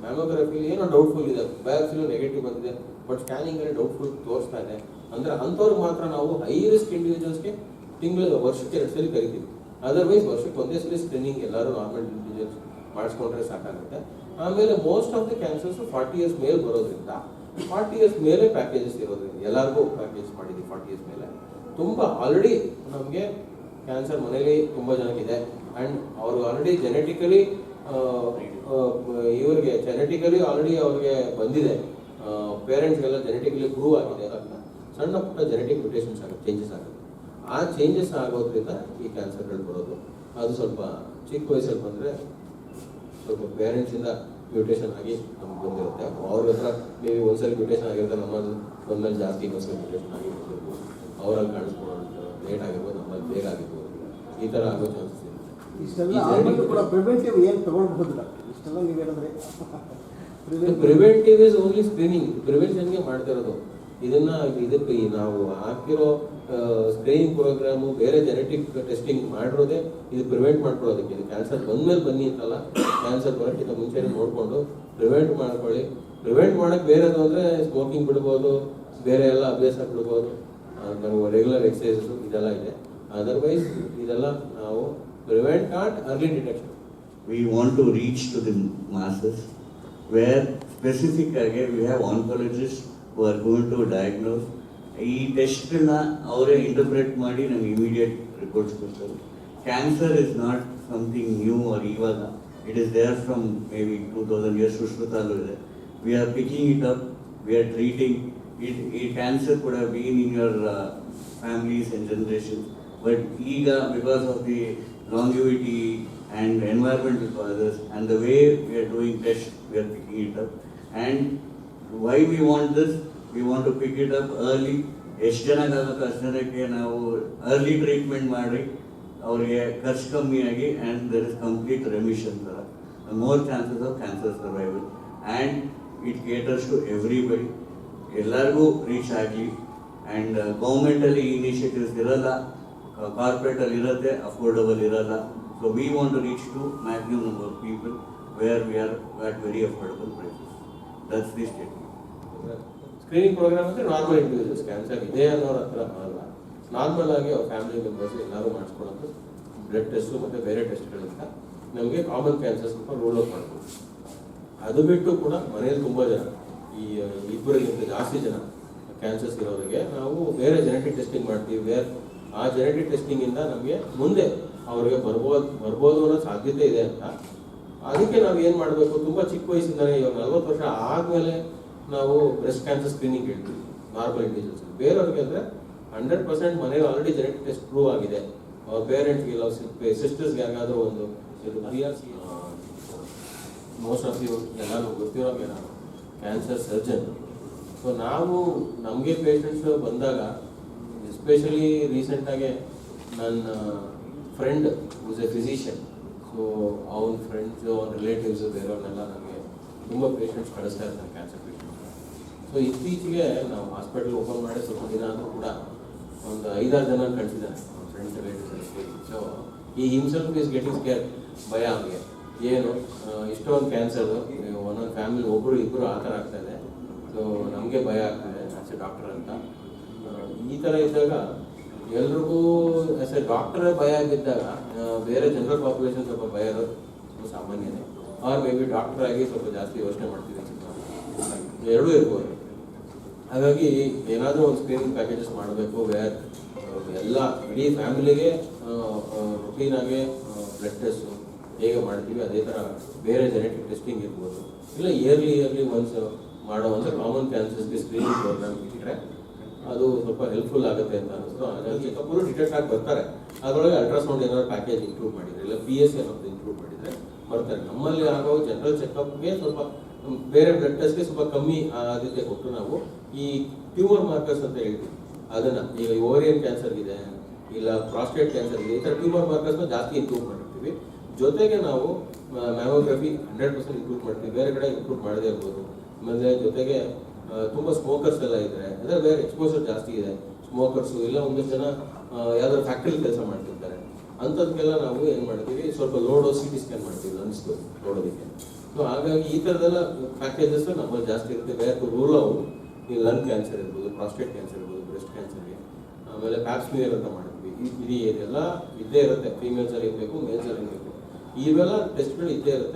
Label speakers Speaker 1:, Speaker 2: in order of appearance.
Speaker 1: Mammography ಏನೋ doubtful ಇದೆ, ಬಯಾಪ್ಸಿಲೂ negative ಬಂದಿದೆ, ಬಟ್ ಸ್ಕ್ಯಾನಿಂಗಲ್ಲಿ ಡೌಟ್ಫುಲ್ ತೋರಿಸ್ತಾ ಇದೆ ಅಂದರೆ ಅಂಥವ್ರಿಗೆ ಮಾತ್ರ ನಾವು ಹೈ ರಿಸ್ಕ್ ಇಂಡಿವಿಜುವಲ್ಸ್ಗೆ ವರ್ಷಕ್ಕೆ 2 ಸಲ ಕರಿತೀವಿ. ಅದರ್ವೈಸ್ ವರ್ಷಕ್ಕೆ ಒಂದೇ ಸಲ ಸ್ಕ್ರೀನಿಂಗ್ ಎಲ್ಲರೂ ನಾರ್ಮಲ್ ಇಂಡಿವಿಜುವಲ್ಸ್ ಮಾಡಿಸ್ಕೊಂಡ್ರೆ ಸಾಕಾಗುತ್ತೆ. ಆಮೇಲೆ most of the cancers 40 years ಮೇಲೆ ಬರೋದ್ರಿಂದ 40 ಇಯರ್ಸ್ ಮೇಲೆ ಪ್ಯಾಕೇಜಸ್ ಇರೋದ್ರಿಂದ ಎಲ್ಲರಿಗೂ ಪ್ಯಾಕೇಜ್ ಮಾಡಿದ್ದೀವಿ. 40 ಇಯರ್ಸ್ ಮೇಲೆ ತುಂಬ ಆಲ್ರೆಡಿ ನಮಗೆ ಕ್ಯಾನ್ಸರ್ ಮನೇಲಿ ತುಂಬ ಜನಕ್ಕಿದೆ ಆ್ಯಂಡ್ ಅವ್ರಿಗೆ ಆಲ್ರೆಡಿ ಜೆನೆಟಿಕಲಿ ಆಲ್ರೆಡಿ ಅವ್ರಿಗೆ ಬಂದಿದೆ, ಪೇರೆಂಟ್ಸ್ಗೆಲ್ಲ ಜೆನೆಟಿಕಲಿ ಪ್ರೂವ್ ಆಗಿದೆ. ಅದನ್ನ ಸಣ್ಣ ಪುಟ್ಟ ಜೆನೆಟಿಕ್ ಮ್ಯೂಟೇಷನ್ಸ್ ಆಗುತ್ತೆ, ಚೇಂಜಸ್ ಆಗುತ್ತೆ. ಆ ಚೇಂಜಸ್ ಆಗೋದ್ರಿಂದ ಈ ಕ್ಯಾನ್ಸರ್ಗಳು ಬರೋದು. ಅದು ಸ್ವಲ್ಪ ಚಿಕ್ಕ ವಯಸ್ಸಲ್ಲಿ ಬಂದರೆ ಸ್ವಲ್ಪ ಪೇರೆಂಟ್ಸಿಂದ ಮ್ಯೂಟೇಷನ್ ಆಗಿ ನಮ್ಗೆ ಬಂದಿರುತ್ತೆ. ಅವ್ರ ಹತ್ರ ಮೇಬಿ ಒಂದ್ಸಲಿ ಮ್ಯೂಟೇಷನ್ ಆಗಿರುತ್ತೆ, ನಮ್ಮಲ್ಲಿ ಜಾಸ್ತಿ ಇನ್ನೊಂದ್ಸಲಿ ಮ್ಯೂಟೇಷನ್ ಆಗಿರ್ಬೋದು, ಅವರಲ್ಲಿ ಕಾಣಿಸ್ಕೊಳ್ಳೋದು ಲೇಟ್ ಆಗಿರ್ಬೋದು, ನಮ್ಮಲ್ಲಿ ಬೇಗ ಆಗಿರ್ಬೋದು. ಈ ಥರ ಆಗೋ ಚಾನ್ಸಸ್ ಇದೆ. ಪ್ರಿವೆಂಟಿವ್ ಇಸ್ ಓನ್ಲಿ ಸ್ಕ್ರೀನಿಂಗ್, ಪ್ರಿವೆನ್ಷನ್ಗೆ ಮಾಡ್ತಿರೋದು. ಇದಕ್ಕೆ ನಾವು ಹಾಕಿರೋ ಸ್ಕ್ರೀನಿಂಗ್ ಪ್ರೋಗ್ರಾಮು ಬೇರೆ ಜೆನೆಟಿಕ್ ಟೆಸ್ಟಿಂಗ್ ಮಾಡಿರೋದೇ ಇದು ಪ್ರಿವೆಂಟ್ ಮಾಡ್ಕೊಳ್ಳೋದಕ್ಕೆ. ಇದು ಕ್ಯಾನ್ಸರ್ ಬಂದ್ಮೇಲೆ ಬನ್ನಿ ಅಂತಲ್ಲ, ಕ್ಯಾನ್ಸರ್ ಬರೋಕ್ಕಿಂತ ಮುಂಚೆನೇ ನೋಡಿಕೊಂಡು ಪ್ರಿವೆಂಟ್ ಮಾಡ್ಕೊಳ್ಳಿ. ಪ್ರಿವೆಂಟ್ ಮಾಡೋಕ್ಕೆ ಬೇರೆದು ಅಂದರೆ ಸ್ಮೋಕಿಂಗ್ ಬಿಡ್ಬೋದು, ಬೇರೆ ಎಲ್ಲ ಅಭ್ಯಾಸ ಬಿಡ್ಬೋದು, ನಾವು ರೆಗ್ಯುಲರ್ ಎಕ್ಸಸೈಸು ಇದೆಲ್ಲ ಇದೆ. ಅದರ್ವೈಸ್ ಇದೆಲ್ಲ ನಾವು prevent not early detection.
Speaker 2: We want to reach to the masses where specific again we have oncologists who are going to diagnose. ಈ ಟೆಸ್ಟ್ನ ಅವರೇ ಇಂಟರ್ಪ್ರೆಟ್ ಮಾಡಿ ನಮ್ಗೆ ಇಮಿಡಿಯೇಟ್ ರಿಪೋರ್ಟ್ಸ್ ಕೊಡ್ತಾರೆ. Cancer is not something new or ಇವಾಗ, it is there from maybe 2000 years ಸುಶ್ರುತಲ್ಲೂ ಇದೆ. We are picking it up, we are treating it. ಈ cancer ಕೂಡ been in your families and generation, but ಈಗ because of the longevity and environmental causes and the way we are doing tests, we are picking it up. And why we want this? We want to pick it up early. ಎಷ್ಟು ಜನಕ್ಕಾಗುತ್ತೆ ಅಷ್ಟು ಜನಕ್ಕೆ ನಾವು early treatment ಮಾಡಿ ಅವರಿಗೆ ಖರ್ಚು ಕಮ್ಮಿಯಾಗಿ and there is complete remission ಥರ, more chances of cancer survival. And it caters to everybody, ಎಲ್ಲರಿಗೂ ರೀಚ್ ಆಗಲಿ. ಆ್ಯಂಡ್ ಗೌರ್ಮೆಂಟಲ್ಲಿ ಇನಿಷಿಯೇಟಿವ್ಸ್ ಇರಲ್ಲ, ಕಾರ್ಪೊರೇಟಲ್ಲಿ ಇರುತ್ತೆ, ಅಫೋರ್ಡಬಲ್ ಇರಲ್ಲ. So we want to reach to maximum number of people where we are at very affordable prices. That's the statement.
Speaker 1: Screening program ಅಂದರೆ normal individuals cancer ಇದೆ ಅನ್ನೋರ ಹತ್ರ ಅಲ್ಲ, ನಾರ್ಮಲ್ ಆಗಿ ಅವ್ರ ಫ್ಯಾಮಿಲಿ ಮೆಂಬರ್ಸ್ ಎಲ್ಲರೂ ಮಾಡಿಸ್ಕೊಳ್ಳೋದು ಬ್ಲಡ್ ಟೆಸ್ಟು ಮತ್ತು ಬೇರೆ ಟೆಸ್ಟ್ಗಳಿಂದ ನಮಗೆ ಕಾಮನ್ ಕ್ಯಾನ್ಸರ್ ಸ್ವಲ್ಪ ರೂಲ್ ಔಟ್ ಮಾಡ್ಬೋದು. ಅದು ಬಿಟ್ಟು ಕೂಡ ಮನೆಯಲ್ಲಿ ತುಂಬ ಜನ, ಈ 2 ಜಾಸ್ತಿ ಜನ ಕ್ಯಾನ್ಸರ್ಸ್ ಇರೋರಿಗೆ ನಾವು ಬೇರೆ ಜೆನೆಟಿಕ್ ಟೆಸ್ಟಿಂಗ್ ಮಾಡ್ತೀವಿ. ಆ ಜೆನೆಟಿಕ್ ಟೆಸ್ಟಿಂಗಿಂದ ನಮಗೆ ಮುಂದೆ ಅವ್ರಿಗೆ ಬರ್ಬೋದು ಅನ್ನೋ ಸಾಧ್ಯತೆ ಇದೆ ಅಂತ. ಅದಕ್ಕೆ ನಾವು ಏನು ಮಾಡಬೇಕು, ತುಂಬ ಚಿಕ್ಕ ವಯಸ್ಸಿಂದಲೇ, ಇವಾಗ 40 ವರ್ಷ ಆದಮೇಲೆ ನಾವು ಬ್ರೆಸ್ಟ್ ಕ್ಯಾನ್ಸರ್ ಸ್ಕ್ರೀನಿಂಗ್ ಹೇಳ್ತೀವಿ ನಾರ್ಮಲ್ ಇಂಡಿವಿಜುವಲ್ಸ್. ಬೇರೆಯವ್ರಿಗೆ ಅಂದರೆ 100% ಮನೇಲಿ ಆಲ್ರೆಡಿ ಜೆನೆಟಿಕ್ ಟೆಸ್ಟ್ ಪ್ರೂವ್ ಆಗಿದೆ. ಅವ್ರ ಪೇರೆಂಟ್ಸ್ಗೆ ಇಲ್ಲ ಸಿಸ್ಟರ್ಸ್ಗೆ ಯಾರಿಗಾದ್ರೂ ಒಂದು ಇದು BRC, ಮೋಸ್ಟ್ ಆಫ್ ಯು ಎಲ್ಲರೂ ಗೊತ್ತಿರೋಂಗೆ ನಾನು ಕ್ಯಾನ್ಸರ್ ಸರ್ಜನ್. ಸೊ ನಾವು ನಮಗೆ ಪೇಷಂಟ್ಸ್ ಬಂದಾಗ, ಎಸ್ಪೆಷಲಿ ರೀಸೆಂಟಾಗೆ ನನ್ನ friend was A physician, so ಅವನ ಫ್ರೆಂಡ್ಸು, ಅವನ ರಿಲೇಟಿವ್ಸು, ಬೇರೆಯವ್ರನ್ನೆಲ್ಲ ನಮಗೆ ತುಂಬ ಪೇಷಂಟ್ಸ್ ಕಳಿಸ್ತಾ ಇರ್ತಾರೆ, ಕ್ಯಾನ್ಸರ್ ಪೇಷಂಟ್ಸ್. ಸೊ ಇತ್ತೀಚೆಗೆ ನಾವು ಹಾಸ್ಪಿಟಲ್ ಓಪನ್ ಮಾಡಿ ಸ್ವಲ್ಪ ದಿನ ಆದರೂ ಕೂಡ ಒಂದು 5-6 ಜನ ಕಳಿಸಿದ್ದಾರೆ ಅವ್ನ ಫ್ರೆಂಡ್ಸ್, ರಿಲೇಟಿವ್ಸ್. ಸೊ ಈ ಹಿಮ್ಸೆಲ್ಫ್ ಈಸ್ ಗೆಟಿಂಗ್ ಸ್ಕೇರ್, ಭಯ ಅವನಿಗೆ. ಏನು ಇಷ್ಟೊಂದು ಕ್ಯಾನ್ಸರು ಒಂದೊಂದು ಫ್ಯಾಮಿಲಿ ಒಬ್ಬರು ಇಬ್ಬರು ಆ ಥರ ಆಗ್ತಾಯಿದೆ. ಸೊ ನಮಗೆ ಭಯ ಆಗ್ತದೆ ಆಸ್ ಎ ಡಾಕ್ಟರ್ ಅಂತ. ಈ ಥರ ಇದ್ದಾಗ ಎಲ್ರಿಗೂ ಆಸ್ ಎ ಡಾಕ್ಟರೇ ಭಯ ಆಗಿದ್ದಾಗ ಬೇರೆ ಜನರಲ್ ಪಾಪ್ಯುಲೇಷನ್ ಸ್ವಲ್ಪ ಭಯ ಇರೋದು ಸಾಮಾನ್ಯನೇ. ಆರ್ ಮೇ ಬಿ ಡಾಕ್ಟರ್ ಆಗಿ ಸ್ವಲ್ಪ ಜಾಸ್ತಿ ಯೋಚನೆ ಮಾಡ್ತೀವಿ, ಎರಡೂ ಇರ್ಬೋದು. ಹಾಗಾಗಿ ಏನಾದರೂ ಒಂದು ಸ್ಕ್ರೀನಿಂಗ್ ಪ್ಯಾಕೇಜಸ್ ಮಾಡಬೇಕು, ವೇರ್ ಎಲ್ಲ ಇಡೀ ಫ್ಯಾಮಿಲಿಗೆ ರುಟೀನಾಗೆ ಬ್ಲಡ್ ಟೆಸ್ಟು ಹೇಗೆ ಮಾಡ್ತೀವಿ ಅದೇ ಥರ ಬೇರೆ ಜೆನೆಟಿಕ್ ಟೆಸ್ಟಿಂಗ್ ಇರ್ಬೋದು. ಇಲ್ಲ ಇಯರ್ಲಿ ಒನ್ಸ್ ಮಾಡೋ ಒಂದು ಕಾಮನ್ ಕ್ಯಾನ್ಸರ್ಸ್ಗೆ ಸ್ಕ್ರೀನಿಂಗ್ ಪ್ರೋಗ್ರಾಮ್ ಇಟ್ಟರೆ ಅದು ಸ್ವಲ್ಪ ಹೆಲ್ಪ್ಫುಲ್ ಆಗುತ್ತೆ ಅಂತ ಅನಿಸ್ತು. ಹಾಗಾಗಿ ಚೆಕಪ್ಪರು ಡಿಟೆಕ್ಟ್ ಆಗಿ ಬರ್ತಾರೆ. ಅದರೊಳಗೆ ಅಲ್ಟ್ರಾಸೌಂಡ್ ಏನಾದ್ರು ಪ್ಯಾಕೇಜ್ ಇನ್ಕ್ಲೂಡ್ ಮಾಡಿದರೆ, ಇಲ್ಲ PSA ಏನಾದ್ರು ಇನ್ಕ್ಲೂಡ್ ಮಾಡಿದರೆ ಬರ್ತಾರೆ. ನಮ್ಮಲ್ಲಿ ಆಗೋ ಜನರಲ್ ಚೆಕಪ್ಗೆ ಸ್ವಲ್ಪ ಬೇರೆ ಬ್ಲಡ್ ಟೆಸ್ಟ್ಗೆ ಸ್ವಲ್ಪ ಕಮ್ಮಿ ಆದ್ಯತೆ ಕೊಟ್ಟು ನಾವು ಈ ಟ್ಯೂಮರ್ ಮಾರ್ಕರ್ಸ್ ಅಂತ ಹೇಳ್ತೀವಿ, ಅದನ್ನು ಈಗ ಓರಿಯನ್ ಕ್ಯಾನ್ಸರ್ ಇದೆ, ಇಲ್ಲ ಪ್ರಾಸ್ಟೇಟ್ ಕ್ಯಾನ್ಸರ್ ಇದೆ, ಈ ಥರ ಟ್ಯೂಮರ್ ಮಾರ್ಕರ್ಸ್ನ ಜಾಸ್ತಿ ಇನ್ಕ್ಲೂಡ್ ಮಾಡಿರ್ತೀವಿ. ಜೊತೆಗೆ ನಾವು ಮ್ಯಾಮೋಗ್ರಫಿ 100% ಇನ್ಕ್ಲೂಡ್ ಮಾಡ್ತೀವಿ, ಬೇರೆ ಕಡೆ ಇನ್ಕ್ಲೂಡ್ ಮಾಡದೇ ಇರ್ಬೋದು. ಆಮೇಲೆ ಜೊತೆಗೆ ತುಂಬ ಸ್ಮೋಕರ್ಸ್ ಎಲ್ಲ ಇದ್ದಾರೆ, ಅಂದರೆ ಬೇರೆ ಎಕ್ಸ್ಪೋಸರ್ ಜಾಸ್ತಿ ಇದೆ ಸ್ಮೋಕರ್ಸು, ಇಲ್ಲ ಒಂದಷ್ಟು ಜನ ಯಾವ್ದಾದ್ರು ಫ್ಯಾಕ್ಟ್ರಿಲಿ ಕೆಲಸ ಮಾಡ್ತಿರ್ತಾರೆ, ಅಂಥದ್ಕೆಲ್ಲ ನಾವು ಏನು ಮಾಡ್ತೀವಿ, ಸ್ವಲ್ಪ ಲೋಡೋ CT ಸ್ಕ್ಯಾನ್ ಮಾಡ್ತೀವಿ ಲಂಗ್ಸ್ದು ನೋಡೋದಕ್ಕೆ. ಸೊ ಹಾಗಾಗಿ ಈ ಥರದೆಲ್ಲ ಪ್ಯಾಕೇಜಸ್ ನಮ್ಮಲ್ಲಿ ಜಾಸ್ತಿ ಇರುತ್ತೆ. ಬೇರೆ ರೂಲ್ ಅವು ಈ ಲಂಗ್ ಕ್ಯಾನ್ಸರ್ ಇರ್ಬೋದು, ಪ್ರಾಸ್ಟೇಟ್ ಕ್ಯಾನ್ಸರ್ ಇರ್ಬೋದು, ಬ್ರೆಸ್ಟ್ ಕ್ಯಾನ್ಸರ್ಗೆ, ಆಮೇಲೆ ಪ್ಯಾಪ್ಸ್ಮಿಯರ್ ಅಂತ ಮಾಡಿದ್ವಿ. ಇದು ಎಲ್ಲ ಇದ್ದೇ ಇರುತ್ತೆ. ಫೀಮೇಲ್ಸಲ್ಲಿ ಇರಬೇಕು, ಮೇಲ್ಸಲ್ಲಿ ಇರಬೇಕು, ಇವೆಲ್ಲ ಟೆಸ್ಟ್ಗಳು ಇದ್ದೇ ಇರುತ್ತೆ.